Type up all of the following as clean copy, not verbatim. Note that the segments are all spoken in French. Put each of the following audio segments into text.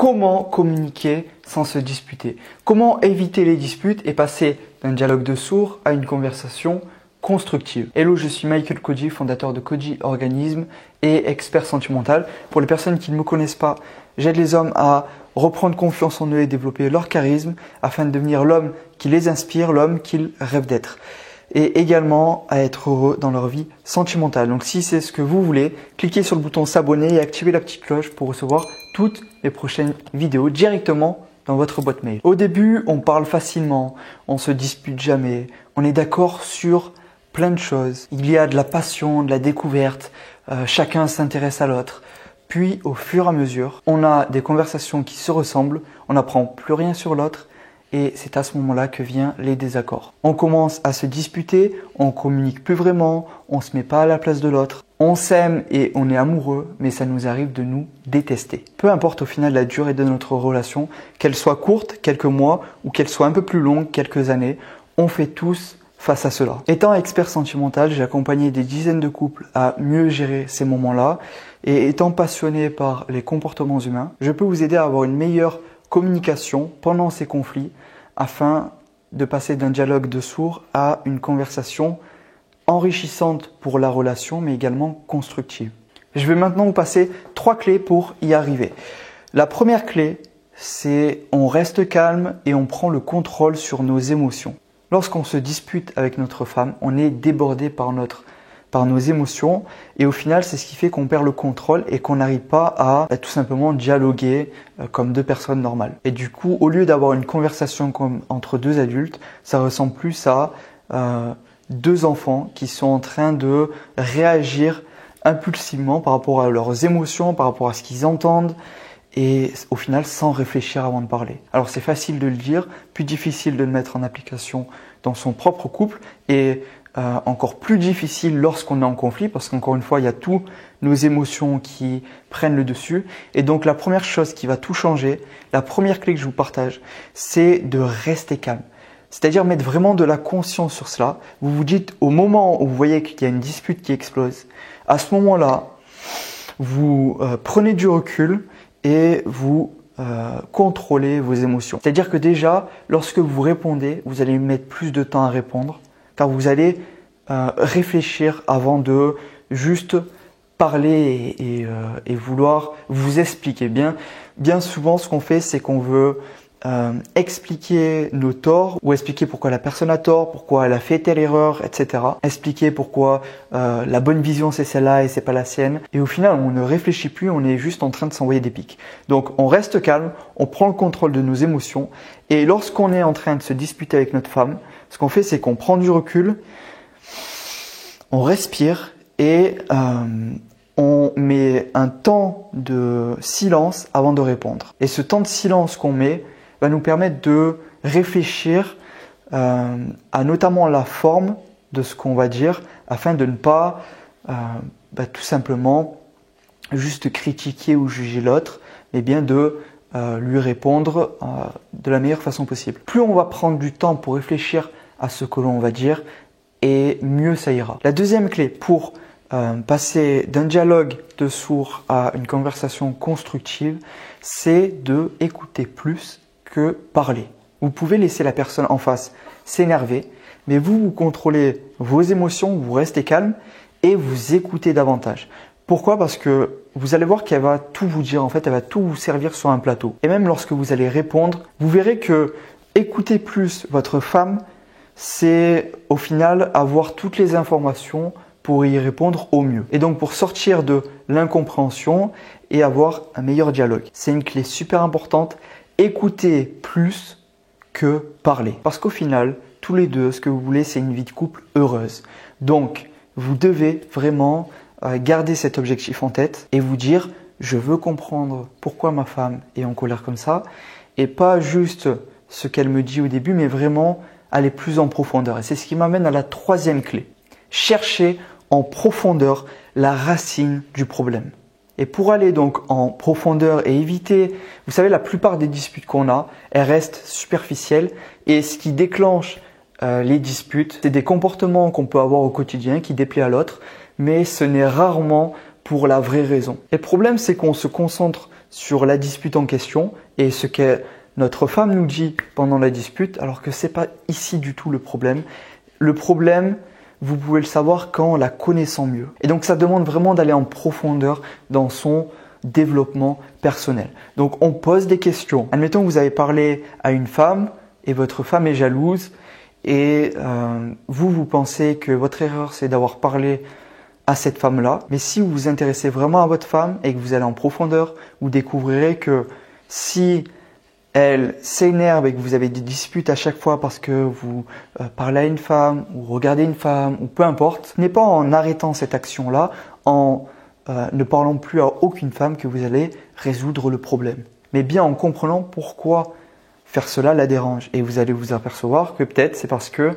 Comment communiquer sans se disputer? Comment éviter les disputes et passer d'un dialogue de sourds à une conversation constructive? Hello, je suis Michael Koji, fondateur de Koji Organisme et expert sentimental. Pour les personnes qui ne me connaissent pas, j'aide les hommes à reprendre confiance en eux et développer leur charisme afin de devenir l'homme qui les inspire, l'homme qu'ils rêvent d'être. Et également à être heureux dans leur vie sentimentale. Donc si c'est ce que vous voulez, cliquez sur le bouton s'abonner et activez la petite cloche pour recevoir toutes mes prochaines vidéos directement dans votre boîte mail. Au début, on parle facilement, on se dispute jamais, on est d'accord sur plein de choses. Il y a de la passion, de la découverte, chacun s'intéresse à l'autre. Puis au fur et à mesure, on a des conversations qui se ressemblent, on n'apprend plus rien sur l'autre. Et c'est à ce moment-là que viennent les désaccords. On commence à se disputer, on communique plus vraiment, on se met pas à la place de l'autre. On s'aime et on est amoureux, mais ça nous arrive de nous détester. Peu importe au final la durée de notre relation, qu'elle soit courte, quelques mois, ou qu'elle soit un peu plus longue, quelques années, on fait tous face à cela. Étant expert sentimental, j'ai accompagné des dizaines de couples à mieux gérer ces moments-là. Et étant passionné par les comportements humains, je peux vous aider à avoir une meilleure communication pendant ces conflits afin de passer d'un dialogue de sourds à une conversation enrichissante pour la relation mais également constructive. Je vais maintenant vous passer 3 clés pour y arriver. La première clé, c'est on reste calme et on prend le contrôle sur nos émotions. Lorsqu'on se dispute avec notre femme, on est débordé par nos émotions et au final c'est ce qui fait qu'on perd le contrôle et qu'on n'arrive pas à tout simplement dialoguer comme deux personnes normales. Et du coup, au lieu d'avoir une conversation comme entre deux adultes, ça ressemble plus à deux enfants qui sont en train de réagir impulsivement par rapport à leurs émotions, par rapport à ce qu'ils entendent et au final sans réfléchir avant de parler. Alors c'est facile de le dire, plus difficile de le mettre en application dans son propre couple et encore plus difficile lorsqu'on est en conflit parce qu'encore une fois, il y a toutes nos émotions qui prennent le dessus. Et donc, la première chose qui va tout changer, la première clé que je vous partage, c'est de rester calme. C'est-à-dire mettre vraiment de la conscience sur cela. Vous vous dites, au moment où vous voyez qu'il y a une dispute qui explose, à ce moment-là, vous prenez du recul et vous contrôlez vos émotions. C'est-à-dire que déjà, lorsque vous répondez, vous allez mettre plus de temps à répondre. Car vous allez réfléchir avant de juste parler et vouloir vous expliquer. Bien souvent, ce qu'on fait, c'est qu'on veut expliquer nos torts ou expliquer pourquoi la personne a tort, pourquoi elle a fait telle erreur, etc. Expliquer pourquoi la bonne vision c'est celle-là et c'est pas la sienne. Et au final, on ne réfléchit plus, on est juste en train de s'envoyer des pics. Donc, on reste calme, on prend le contrôle de nos émotions. Et lorsqu'on est en train de se disputer avec notre femme, ce qu'on fait, c'est qu'on prend du recul, on respire et on met un temps de silence avant de répondre. Et ce temps de silence qu'on met va nous permettre de réfléchir à notamment la forme de ce qu'on va dire afin de ne pas tout simplement juste critiquer ou juger l'autre, mais bien de lui répondre de la meilleure façon possible. Plus on va prendre du temps pour réfléchir à ce que l'on va dire, et mieux ça ira. La deuxième clé pour passer d'un dialogue de sourds à une conversation constructive, c'est de écouter plus que parler. Vous pouvez laisser la personne en face s'énerver, mais vous contrôlez vos émotions, vous restez calme et vous écoutez davantage. Pourquoi? Parce que vous allez voir qu'elle va tout vous dire, en fait, elle va tout vous servir sur un plateau. Et même lorsque vous allez répondre, vous verrez que écouter plus votre femme, c'est au final avoir toutes les informations pour y répondre au mieux. Et donc pour sortir de l'incompréhension et avoir un meilleur dialogue. C'est une clé super importante. Écoutez plus que parler. Parce qu'au final, tous les deux, ce que vous voulez, c'est une vie de couple heureuse. Donc, vous devez vraiment garder cet objectif en tête et vous dire « je veux comprendre pourquoi ma femme est en colère comme ça » et pas juste ce qu'elle me dit au début, mais vraiment aller plus en profondeur. Et c'est ce qui m'amène à la troisième clé. Cherchez en profondeur la racine du problème. Et pour aller donc en profondeur et éviter, vous savez, la plupart des disputes qu'on a, elles restent superficielles. Et ce qui déclenche les disputes, c'est des comportements qu'on peut avoir au quotidien qui déplaisent à l'autre, mais ce n'est rarement pour la vraie raison. Et le problème, c'est qu'on se concentre sur la dispute en question et ce que notre femme nous dit pendant la dispute, alors que c'est pas ici du tout le problème. Le problème, vous pouvez le savoir qu'en la connaissant mieux. Et donc ça demande vraiment d'aller en profondeur dans son développement personnel. Donc on pose des questions. Admettons que vous avez parlé à une femme et votre femme est jalouse et vous pensez que votre erreur c'est d'avoir parlé à cette femme-là. Mais si vous vous intéressez vraiment à votre femme et que vous allez en profondeur, vous découvrirez que si elle s'énerve et que vous avez des disputes à chaque fois parce que vous parlez à une femme ou regardez une femme ou peu importe, ce n'est pas en arrêtant cette action-là, en ne parlant plus à aucune femme que vous allez résoudre le problème. Mais bien en comprenant pourquoi faire cela la dérange. Et vous allez vous apercevoir que peut-être c'est parce que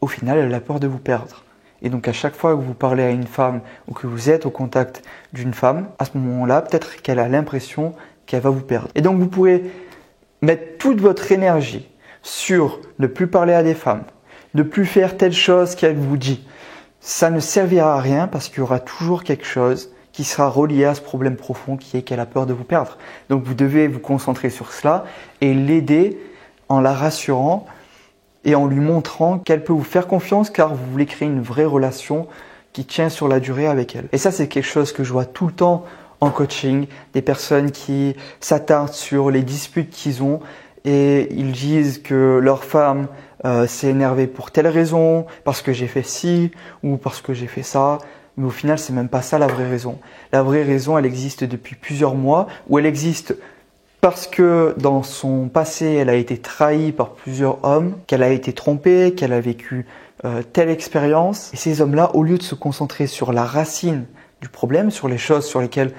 au final elle a peur de vous perdre. Et donc à chaque fois que vous parlez à une femme ou que vous êtes au contact d'une femme, à ce moment-là, peut-être qu'elle a l'impression qu'elle va vous perdre. Et donc vous pourrez mettre toute votre énergie sur ne plus parler à des femmes, ne plus faire telle chose qu'elle vous dit. Ça ne servira à rien parce qu'il y aura toujours quelque chose qui sera relié à ce problème profond qui est qu'elle a peur de vous perdre. Donc vous devez vous concentrer sur cela et l'aider en la rassurant et en lui montrant qu'elle peut vous faire confiance car vous voulez créer une vraie relation qui tient sur la durée avec elle. Et ça, c'est quelque chose que je vois tout le temps en coaching, des personnes qui s'attardent sur les disputes qu'ils ont et ils disent que leur femme s'est énervée pour telle raison, parce que j'ai fait ci ou parce que j'ai fait ça. Mais au final, c'est même pas ça la vraie raison. La vraie raison, elle existe depuis plusieurs mois, ou elle existe parce que dans son passé, elle a été trahie par plusieurs hommes, qu'elle a été trompée, qu'elle a vécu telle expérience. Et ces hommes-là, au lieu de se concentrer sur la racine du problème, sur les choses sur lesquelles,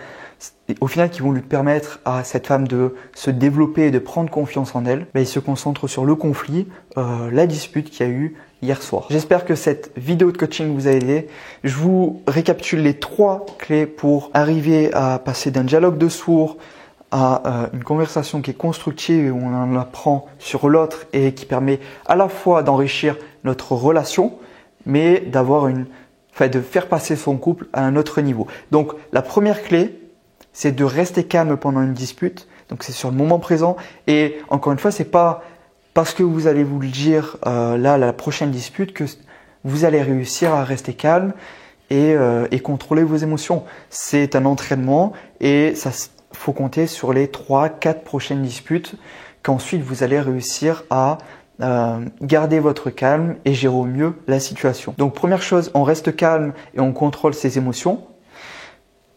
au final, qui vont lui permettre à cette femme de se développer et de prendre confiance en elle, ils se concentrent sur le conflit, la dispute qu'il y a eu hier soir. J'espère que cette vidéo de coaching vous a aidé. Je vous récapitule les 3 clés pour arriver à passer d'un dialogue de sourds à une conversation qui est constructive et où on en apprend sur l'autre et qui permet à la fois d'enrichir notre relation, mais de faire passer son couple à un autre niveau. Donc la première clé, c'est de rester calme pendant une dispute. Donc c'est sur le moment présent. Et encore une fois, c'est pas parce que vous allez vous le dire la prochaine dispute que vous allez réussir à rester calme et contrôler vos émotions. C'est un entraînement et ça faut compter sur les 3-4 prochaines disputes qu'ensuite vous allez réussir à garder votre calme et gérer au mieux la situation. Donc première chose, on reste calme et on contrôle ses émotions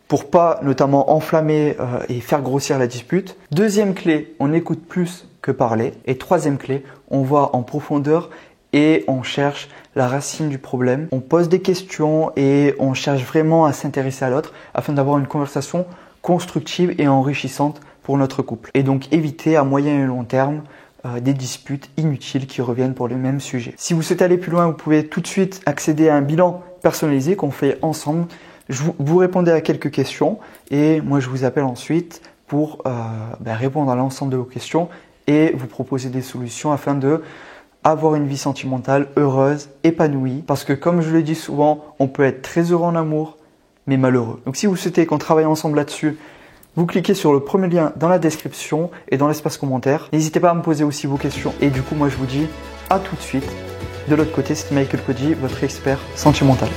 pour pas notamment enflammer et faire grossir la dispute. Deuxième clé, on écoute plus que parler. Et troisième clé, on va en profondeur et on cherche la racine du problème. On pose des questions et on cherche vraiment à s'intéresser à l'autre afin d'avoir une conversation constructive et enrichissante pour notre couple. Et donc éviter à moyen et long terme des disputes inutiles qui reviennent pour le même sujet. Si vous souhaitez aller plus loin, vous pouvez tout de suite accéder à un bilan personnalisé qu'on fait ensemble. Vous répondez à quelques questions et moi je vous appelle ensuite pour répondre à l'ensemble de vos questions et vous proposer des solutions afin de avoir une vie sentimentale heureuse, épanouie. Parce que comme je le dis souvent, on peut être très heureux en amour, mais malheureux. Donc si vous souhaitez qu'on travaille ensemble là-dessus, vous cliquez sur le premier lien dans la description et dans l'espace commentaire. N'hésitez pas à me poser aussi vos questions. Et du coup, moi je vous dis à tout de suite. De l'autre côté, c'est Michael Koji, votre expert sentimental.